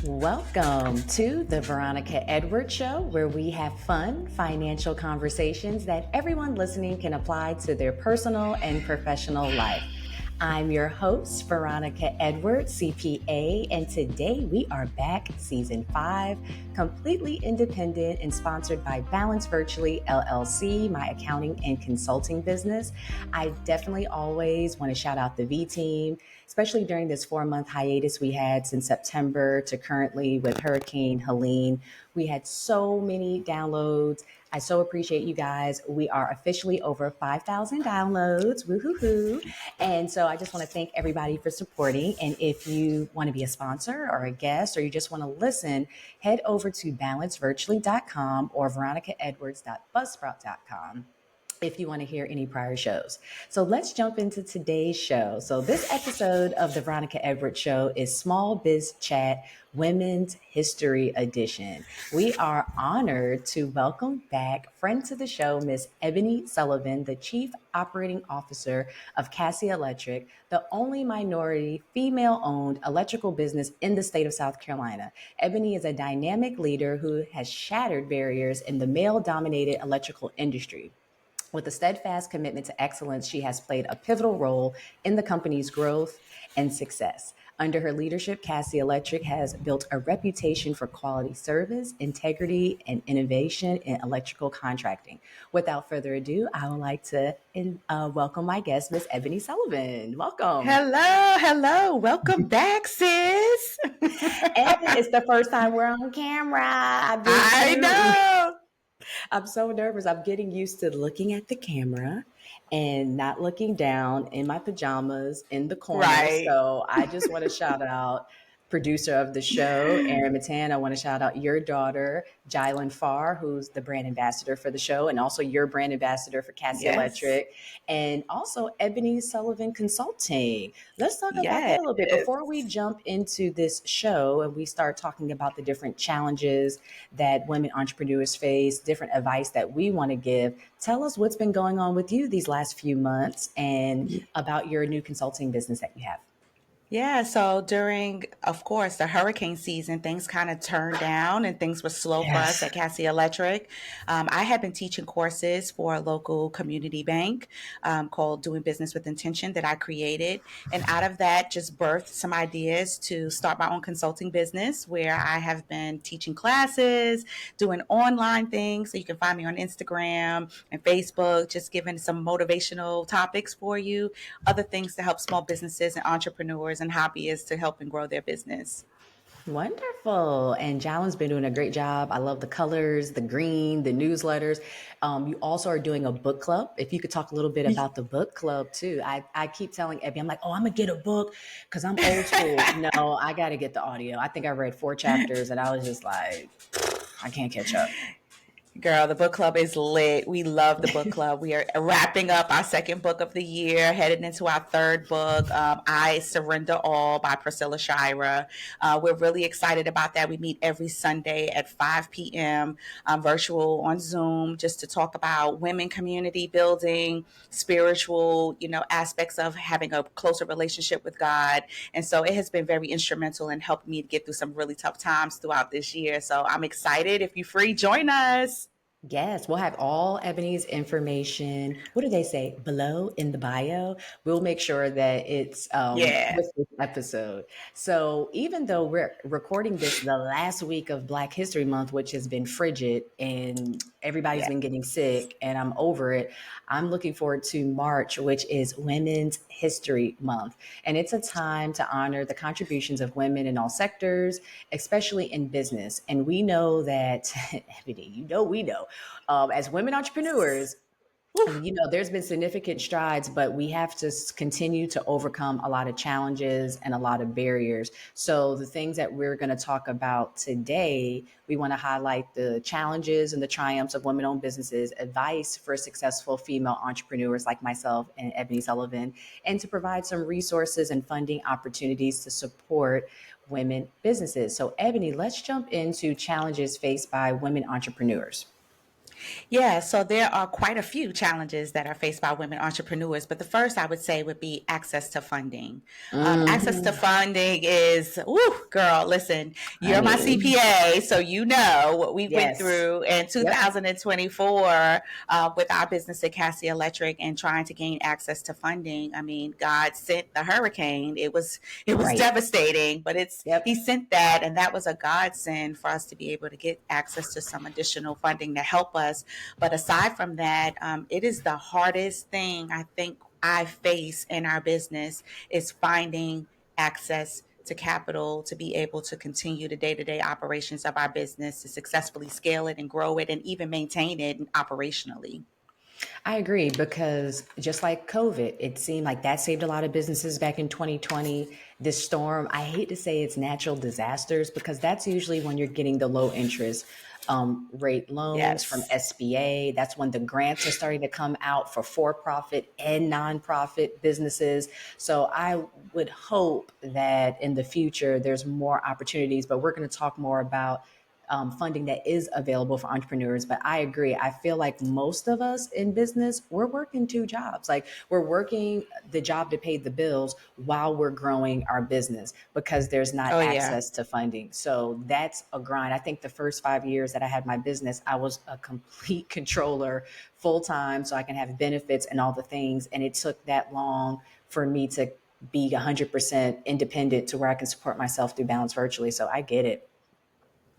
Welcome to the Veronica Edwards Show, where we have fun financial conversations that everyone listening can apply to their personal and professional life. I'm your host, Veronica Edwards, CPA, and today we are back, season 5, completely independent and sponsored by Balance Virtually LLC, my accounting and consulting business. I definitely always want to shout out the V team, especially during this 4-month hiatus we had since September to currently with Hurricane Helene. We had so many downloads. I so appreciate you guys. We are officially over 5,000 downloads. Woo-hoo-hoo. And so I just want to thank everybody for supporting. And if you want to be a sponsor or a guest, or you just want to listen, head over to balancevirtually.com or veronicaedwards.buzzsprout.com if you want to hear any prior shows. So let's jump into today's show. So this episode of the Veronica Edwards Show is Small Biz Chat Women's History Edition. We are honored to welcome back friend to the show, Miss Ebony Sullivan, the Chief Operating Officer of Cassy Electric, the only minority female-owned electrical business in the state of South Carolina. Ebony is a dynamic leader who has shattered barriers in the male-dominated electrical industry. With a steadfast commitment to excellence, she has played a pivotal role in the company's growth and success. Under her leadership, Cassy Electric has built a reputation for quality service, integrity, and innovation in electrical contracting. Without further ado, I would like to welcome my guest, Miss Ebony Sullivan. Welcome. Hello. Welcome back, sis. And it's the first time we're on camera. I know. I'm so nervous. I'm getting used to looking at the camera and not looking down in my pajamas in the corner. Right. So I just want to shout out producer of the show, Erin Matan. I want to shout out your daughter, Jylan Farr, who's the brand ambassador for the show, and also your brand ambassador for Cassy Electric, and also Ebony Sullivan Consulting. Let's talk about that a little bit before we jump into this show and we start talking about the different challenges that women entrepreneurs face, different advice that we want to give. Tell us what's been going on with you these last few months and about your new consulting business that you have. Yeah, so during, of course, the hurricane season, things kind of turned down and things were slow for us at Cassy Electric. I had been teaching courses for a local community bank called Doing Business with Intention that I created. And out of that, just birthed some ideas to start my own consulting business where I have been teaching classes, doing online things. So you can find me on Instagram and Facebook, just giving some motivational topics for you, other things to help small businesses and entrepreneurs and hobbyists to help and grow their business. Wonderful. And Jylan's been doing a great job. I love the colors, the green, the newsletters. You also are doing a book club. If you could talk a little bit about the book club too. I keep telling Ebby, I'm like, I'm going to get a book because I'm old school. No, I got to get the audio. I think I read 4 chapters and I was just like, I can't catch up. Girl, the book club is lit. We love the book club. We are wrapping up our 2nd book of the year, headed into our 3rd book, I Surrender All by Priscilla Shira. We're really excited about that. We meet every Sunday at 5 p.m. Virtual on Zoom just to talk about women community building, spiritual, aspects of having a closer relationship with God. And so it has been very instrumental in helping me to get through some really tough times throughout this year. So I'm excited. If you're free, join us. Yes, we'll have all Ebony's information. What do they say? Below in the bio. We'll make sure that it's with this episode. So even though we're recording this the last week of Black History Month, which has been frigid and everybody's been getting sick and I'm over it, I'm looking forward to March, which is Women's History Month. And it's a time to honor the contributions of women in all sectors, especially in business. And we know that, Ebony, we know, as women entrepreneurs, there's been significant strides, but we have to continue to overcome a lot of challenges and a lot of barriers. So the things that we're going to talk about today, we want to highlight the challenges and the triumphs of women-owned businesses, advice for successful female entrepreneurs like myself and Ebony Sullivan, and to provide some resources and funding opportunities to support women businesses. So Ebony, let's jump into challenges faced by women entrepreneurs. Yeah, so there are quite a few challenges that are faced by women entrepreneurs, but the first I would say would be access to funding. Access to Hmm. funding is, woo, girl, listen, you're my Honey. CPA, so you know what we went Yes. through in Yep. 2024 with our business at Cassy Electric and trying to gain access to funding. I mean, God sent the hurricane. It was Right. devastating, but He Yep. sent that, and that was a godsend for us to be able to get access to some additional funding to help us. But aside from that, it is the hardest thing I think I face in our business is finding access to capital to be able to continue the day-to-day operations of our business, to successfully scale it and grow it and even maintain it operationally. I agree because just like COVID, it seemed like that saved a lot of businesses back in 2020. This storm, I hate to say it's natural disasters because that's usually when you're getting the low interest rate loans from Yes. SBA. That's when the grants are starting to come out for profit and nonprofit businesses. So I would hope that in the future there's more opportunities, but we're going to talk more about funding that is available for entrepreneurs. But I agree. I feel like most of us in business, we're working two jobs. Like we're working the job to pay the bills while we're growing our business because there's not Oh, yeah. access to funding. So that's a grind. I think the first 5 years that I had my business, I was a complete controller full time so I can have benefits and all the things. And it took that long for me to be 100% independent to where I can support myself through Balance Virtually. So I get it.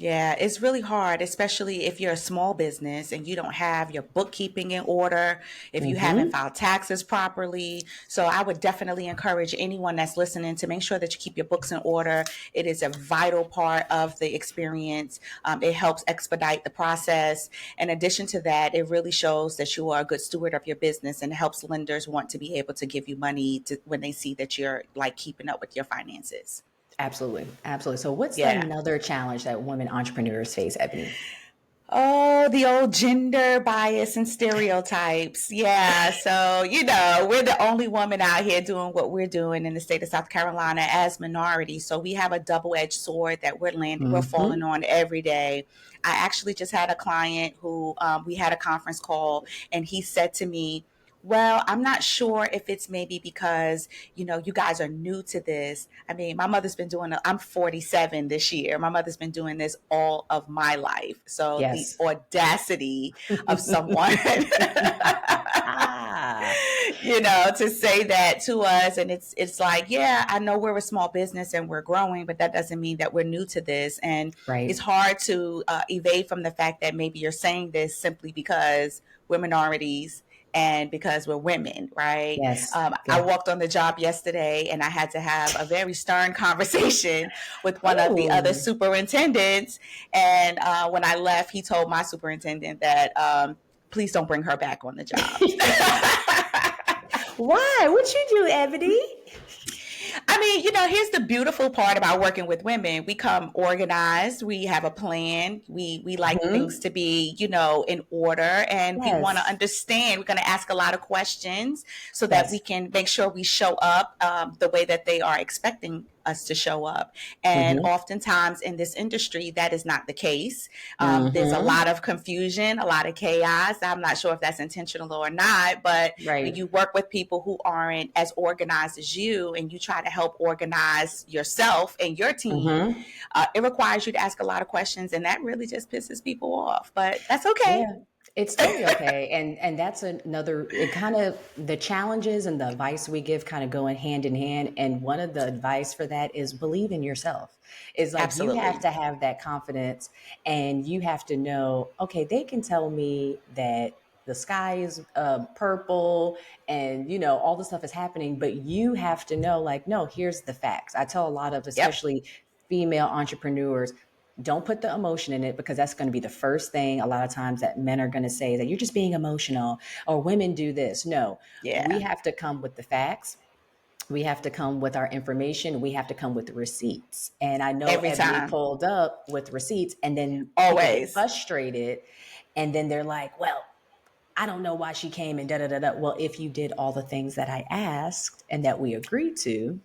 Yeah, it's really hard, especially if you're a small business and you don't have your bookkeeping in order, if you haven't Hmm. filed taxes properly. So I would definitely encourage anyone that's listening to make sure that you keep your books in order. It is a vital part of the experience. It helps expedite the process. In addition to that, it really shows that you are a good steward of your business and helps lenders want to be able to give you money when they see that you're like keeping up with your finances. Absolutely. Absolutely. So, what's Yeah. another challenge that women entrepreneurs face, Ebony? Oh, the old gender bias and stereotypes. Yeah. So, we're the only woman out here doing what we're doing in the state of South Carolina as minorities. So we have a double-edged sword that we're falling Hmm. on every day. I actually just had a client who we had a conference call, and he said to me, well, I'm not sure if it's maybe because, you guys are new to this. I mean, my mother's been doing it. I'm 47 this year. My mother's been doing this all of my life. So the Yes. audacity of someone, Ah, to say that to us. And it's like, yeah, I know we're a small business and we're growing, but that doesn't mean that we're new to this. And it's right. hard to evade from the fact that maybe you're saying this simply because we're minorities and because we're women, right? Yes. I Yeah. walked on the job yesterday and I had to have a very stern conversation with one of the other Oh, superintendents. And when I left, he told my superintendent that please don't bring her back on the job. why? What you do, Ebony? I mean, here's the beautiful part about working with women. We come organized. We have a plan. We like things Hmm. to be, in order, and we want to Yes. understand. We're going to ask a lot of questions so that we Yes. can make sure we show up the way that they are expecting us to show up. And Hmm. oftentimes in this industry, that is not the case. There's a Hmm. lot of confusion, a lot of chaos. I'm not sure if that's intentional or not, but when Right. you work with people who aren't as organized as you and you try to help organize yourself and your team, Hmm. it requires you to ask a lot of questions, and that really just pisses people off. But that's okay. Yeah, it's totally okay. And that's another, it kind of, the challenges and the advice we give kind of going hand in hand. And one of the advice for that is believe in yourself. Is like you have Absolutely. to have that confidence and you have to know, okay, they can tell me that the sky is purple and all the stuff is happening, but you have to know, like, no, here's the facts. I tell a lot of Yep. especially female entrepreneurs, don't put the emotion in it because that's going to be the first thing a lot of times that men are going to say that you're just being emotional or women do this. No, we Yeah. have to come with the facts. We have to come with our information. We have to come with the receipts. And I know Every Ebony time. pulled up with receipts and then people get Always. frustrated and then they're like, well, I don't know why she came and da da da da. Well, if you did all the things that I asked and that we agreed to.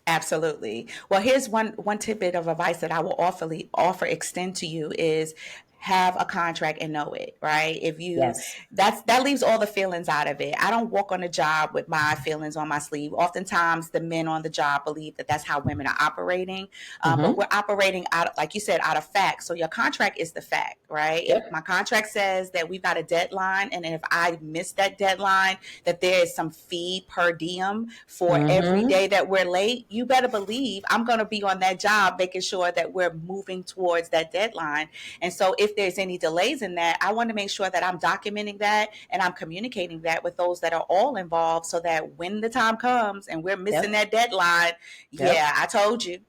Absolutely. Well, here's one tidbit of advice that I will offer extend to you is have a contract and know it, right? If you, Yes. that leaves all the feelings out of it. I don't walk on a job with my feelings on my sleeve. Oftentimes the men on the job believe that that's how women are operating. But Mm-hmm. we're operating out, like you said, out of fact. So your contract is the fact, right? If my Yep. contract says that we've got a deadline, and if I miss that deadline, that there is some fee per diem for every Mm-hmm. day that we're late, you better believe I'm going to be on that job making sure that we're moving towards that deadline. And so if there's any delays in that, I want to make sure that I'm documenting that and I'm communicating that with those that are all involved, so that when the time comes and we're missing Yep. that deadline, yeah, Yep. I told you.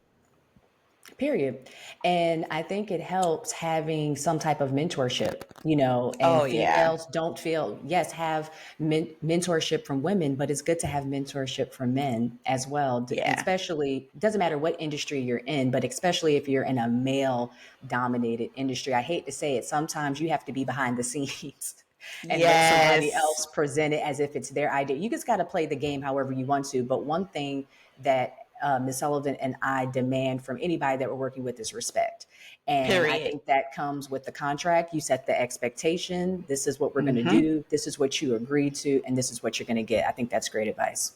Period. And I think it helps having some type of mentorship, and Oh, yeah. females don't feel, yes, have mentorship from women, but it's good to have mentorship from men as well. Yeah. Especially, doesn't matter what industry you're in, but especially if you're in a male dominated industry. I hate to say it, sometimes you have to be behind the scenes and let somebody Yes. else present it as if it's their idea. You just got to play the game however you want to. But one thing that Ms. Sullivan and I demand from anybody that we're working with is respect. And I Period. think that comes with the contract. You set the expectation. This is what we're going to Mm-hmm. do. This is what you agreed to, and this is what you're going to get. I think that's great advice.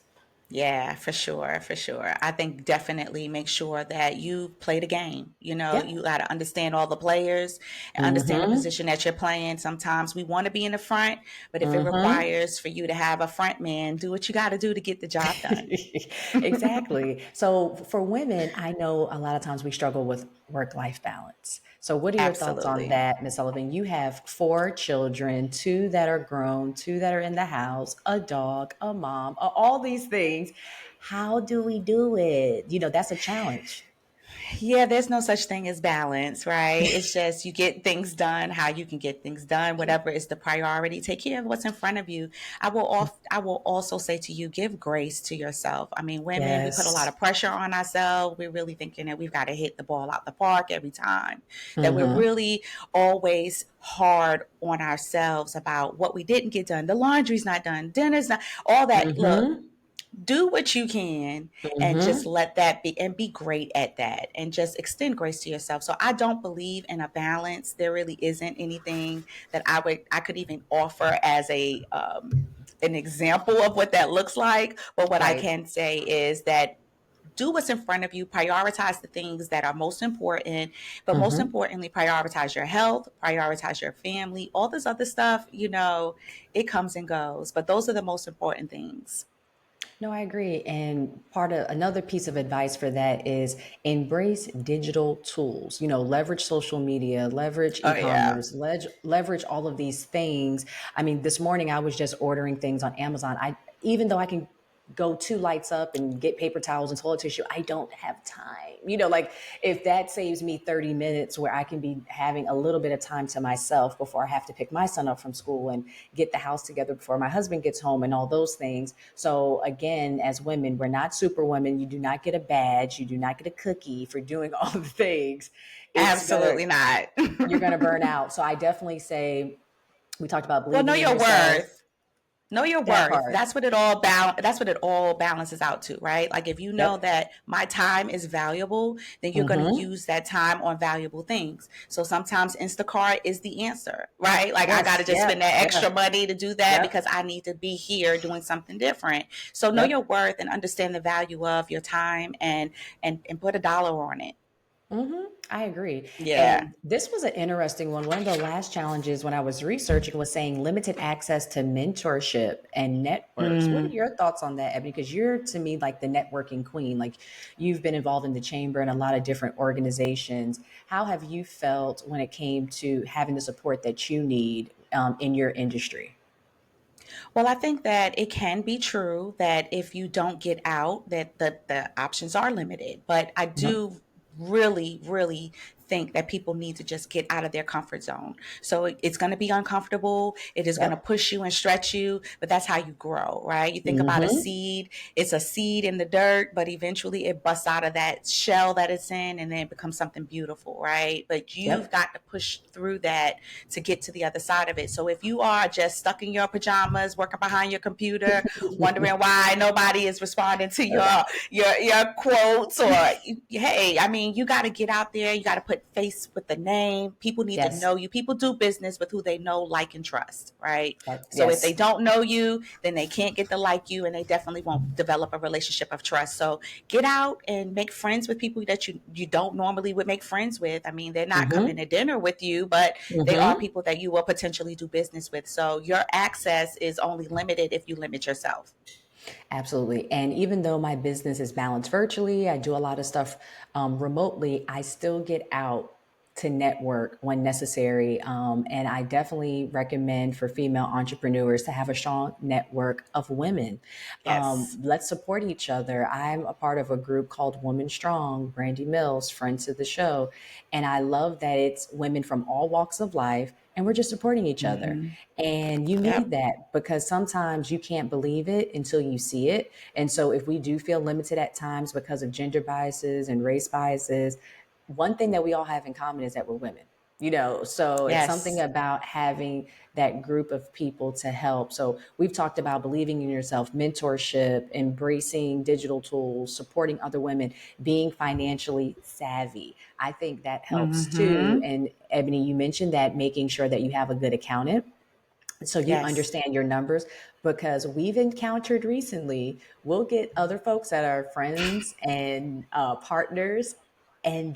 Yeah, for sure, for sure. I think definitely make sure that you play the game. You know, Yep. you got to understand all the players and understand the Mm-hmm. position that you're playing. Sometimes we want to be in the front, but if it Mm-hmm. requires for you to have a front man, do what you got to do to get the job done. Exactly. So for women, I know a lot of times we struggle with work-life balance. So what are your thoughts on Absolutely. that, Miss Sullivan? You have four children, two that are grown, two that are in the house, a dog, a mom, all these things. How do we do it? That's a challenge. Yeah, there's no such thing as balance, right? It's just you get things done how you can get things done, whatever is the priority. Take care of what's in front of you. I will also say to you, give grace to yourself. I mean, women, we put a lot Yes. of pressure on ourselves. We're really thinking that we've got to hit the ball out the park every time. That we're Mm-hmm. really always hard on ourselves about what we didn't get done. The laundry's not done, dinner's not, all that. Look, Mm-hmm. do what you can and just Mm-hmm. let that be, and be great at that, and just extend grace to yourself. So I don't believe in a balance. There really isn't anything that I could even offer as a an example of what that looks like. But what I Right. can say is that do what's in front of you, prioritize the things that are most important, but most Mm-hmm. importantly, prioritize your health, prioritize your family. All this other stuff, it comes and goes, but those are the most important things. No, I agree. And another piece of advice for that is embrace digital tools. Leverage social media, leverage Oh, yeah. e-commerce, leverage all of these things. I mean, this morning I was just ordering things on Amazon. Even though I can go two lights up and get paper towels and toilet tissue, I don't have time. Like if that saves me 30 minutes where I can be having a little bit of time to myself before I have to pick my son up from school and get the house together before my husband gets home and all those things. So again, as women, we're not superwomen. You do not get a badge. You do not get a cookie for doing all the things. It's gonna, Absolutely not. you're gonna burn out. So I definitely say, we talked about Well, know believing in your yourself, worth. Know your that worth. part. That's what it all balances out to, right? Like if you know Yep. that my time is valuable, then you're going to Mm-hmm. use that time on valuable things. So sometimes Instacart is the answer, right? Like I got to Yes. just spend Yep. that extra Yep. money to do that because Yep. I need to be here doing something different. So know your Yep. worth and understand the value of your time, and put a dollar on it. I agree. Yeah. And this was an interesting one. One of the last challenges when I was researching was saying limited access to mentorship and networks. What are Mm. your thoughts on that, Ebony? Because you're to me like the networking queen. Like you've been involved in the chamber and a lot of different organizations. How have you felt when it came to having the support that you need in your industry? Well, I think that it can be true that if you don't get out, that the options are limited. But I Mhm. do really, really think that people need to just get out of their comfort zone. So it's going to be uncomfortable. It is going to Yep. push you and stretch you, but that's how you grow, right? You think about a Hmm. seed, it's a seed in the dirt, but eventually it busts out of that shell that it's in and then it becomes something beautiful, right? But you've Yep. got to push through that to get to the other side of it. So if you are just stuck in your pajamas, working behind your computer, wondering why nobody is responding to your quotes, or hey, I mean, you got to get out there. You got to put face with the name. People need to Yes. know you. People do business with who they know, like, and trust, right? So if they Yes. don't know you, then they can't get to like you, and they definitely won't develop a relationship of trust. So get out and make friends with people that you don't normally would make friends with. I mean, they're not coming Mm-hmm. to dinner with you, but they are Mm-hmm. people that you will potentially do business with. So your access is only limited if you limit yourself. Absolutely. And even though my business is balanced virtually, I do a lot of stuff remotely, I still get out to network when necessary. And I definitely recommend for female entrepreneurs to have a strong network of women. Yes. Let's support each other. I'm a part of a group called Woman Strong, Brandy Mills, friends of the show. And I love that it's women from all walks of life and we're just supporting each other. Mm-hmm. And you need Yep. that because sometimes you can't believe it until you see it. And so if we do feel limited at times because of gender biases and race biases, one thing that we all have in common is that we're women. So it's something Yes. about having that group of people to help. So we've talked about believing in yourself, mentorship, embracing digital tools, supporting other women, being financially savvy. I think that helps too. Mm-hmm. And Ebony, you mentioned that making sure that you have a good accountant so you Yes. understand your numbers, because we've encountered recently, we'll get other folks that are friends and partners, and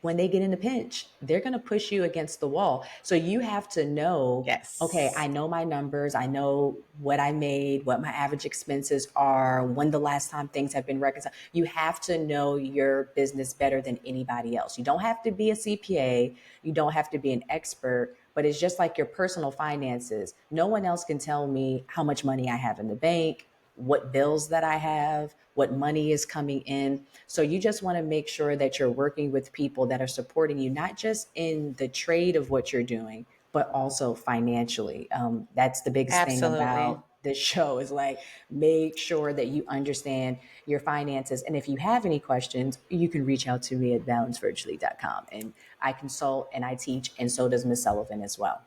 when they get in a pinch, they're going to push you against the wall. So you have to know, okay, Yes. I know my numbers, I know what I made, what my average expenses are, when the last time things have been reconciled. You have to know your business better than anybody else. You don't have to be a CPA, you don't have to be an expert, but it's just like your personal finances. No one else can tell me how much money I have in the bank, what bills that I have, what money is coming in. So you just want to make sure that you're working with people that are supporting you, not just in the trade of what you're doing, but also financially. That's the biggest thing Absolutely. about this show is like, make sure that you understand your finances. And if you have any questions, you can reach out to me at balancevirtually.com. And I consult and I teach, and so does Miss Sullivan as well.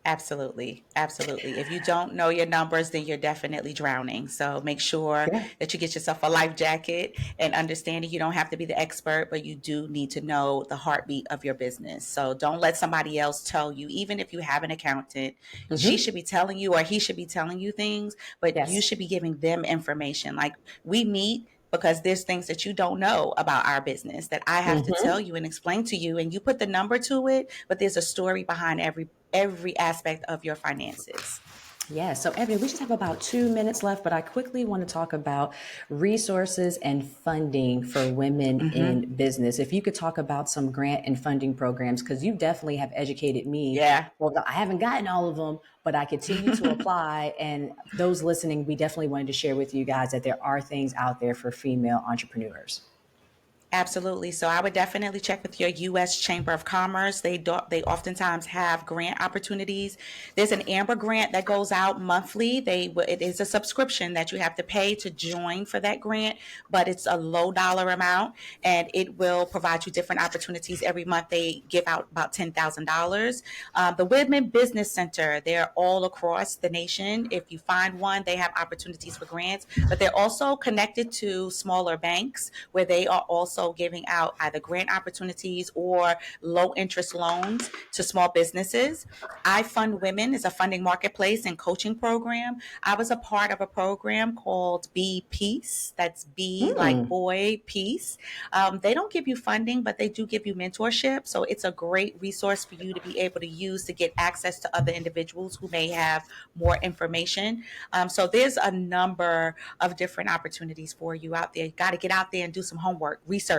Absolutely. Absolutely. If you don't know your numbers, then you're definitely drowning. So make sure Yeah. that you get yourself a life jacket, and understanding you don't have to be the expert, but you do need to know the heartbeat of your business. So don't let somebody else tell you, even if you have an accountant, she Mm-hmm. should be telling you or he should be telling you things, but you Yes. should be giving them information. Like, we meet because there's things that you don't know about our business that I have to tell Mm-hmm. you and explain to you, and you put the number to it, but there's a story behind every aspect of your finances. Yeah, so Ebony, we just have about 2 minutes left, but I quickly want to talk about resources and funding for women Mm-hmm. in business. If you could talk about some grant and funding programs, because you definitely have educated me. Yeah. Well, I haven't gotten all of them, but I continue to apply. And those listening, we definitely wanted to share with you guys that there are things out there for female entrepreneurs. Absolutely. So I would definitely check with your U.S. Chamber of Commerce. They oftentimes have grant opportunities. There's an Amber grant that goes out monthly. It is a subscription that you have to pay to join for that grant, but it's a low dollar amount, and it will provide you different opportunities every month. They give out about $10,000. The Women Business Center, they're all across the nation. If you find one, they have opportunities for grants, but they're also connected to smaller banks where they are also giving out either grant opportunities or low interest loans to small businesses. I Fund Women is a funding marketplace and coaching program. I was a part of a program called Be Peace. That's B like Hmm. boy, peace. They don't give you funding, but they do give you mentorship. So it's a great resource for you to be able to use to get access to other individuals who may have more information. So there's a number of different opportunities for you out there. You got to get out there and do some homework, research.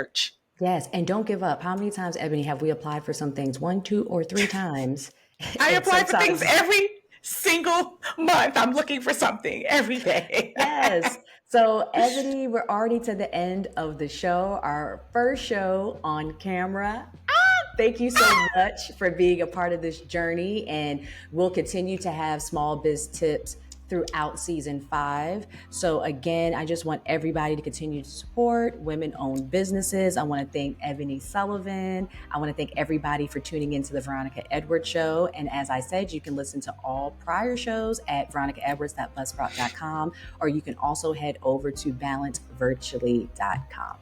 Yes, and don't give up. How many times, Ebony, have we applied for some things? One, two, or three times? I And apply for things sometimes, every single month. I'm looking for something every day. yes. So, Ebony, we're already to the end of the show, our first show on camera. Thank you so much for being a part of this journey. And we'll continue to have small biz tips throughout season 5. So, again, I just want everybody to continue to support women owned businesses. I want to thank Ebony Sullivan. I want to thank everybody for tuning into the Veronica Edwards Show. And as I said, you can listen to all prior shows at veronicaedwards.buzzsprout.com, or you can also head over to balancevirtually.com.